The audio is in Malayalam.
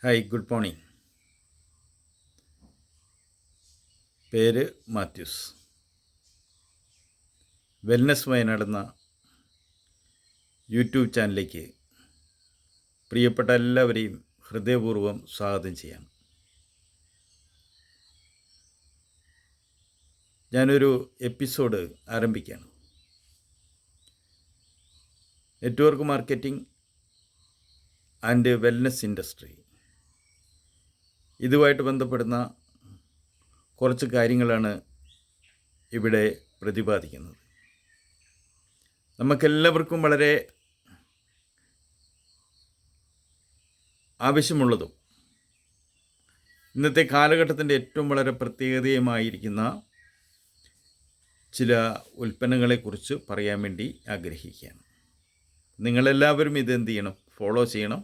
Hi, good morning. പേര് മാത്യൂസ്. വെൽനസ് വയനാട് എന്ന യൂട്യൂബ് ചാനലിലേക്ക് പ്രിയപ്പെട്ട എല്ലാവരെയും ഹൃദയപൂർവ്വം സ്വാഗതം ചെയ്യാം. ഞാനൊരു എപ്പിസോഡ് ആരംഭിക്കുകയാണ്. Network marketing and wellness industry, ഇതുമായിട്ട് ബന്ധപ്പെടുന്ന കുറച്ച് കാര്യങ്ങളാണ് ഇവിടെ പ്രതിപാദിക്കുന്നത്. നമുക്കെല്ലാവർക്കും വളരെ ആവശ്യമുള്ളതും ഇന്നത്തെ കാലഘട്ടത്തിൻ്റെ ഏറ്റവും വളരെ പ്രത്യേകതയുമായിരിക്കുന്ന ചില ഉൽപ്പന്നങ്ങളെക്കുറിച്ച് പറയാൻ വേണ്ടി ആഗ്രഹിക്കുകയാണ്. നിങ്ങളെല്ലാവരും ഇതെന്ത് ചെയ്യണം? ഫോളോ ചെയ്യണം,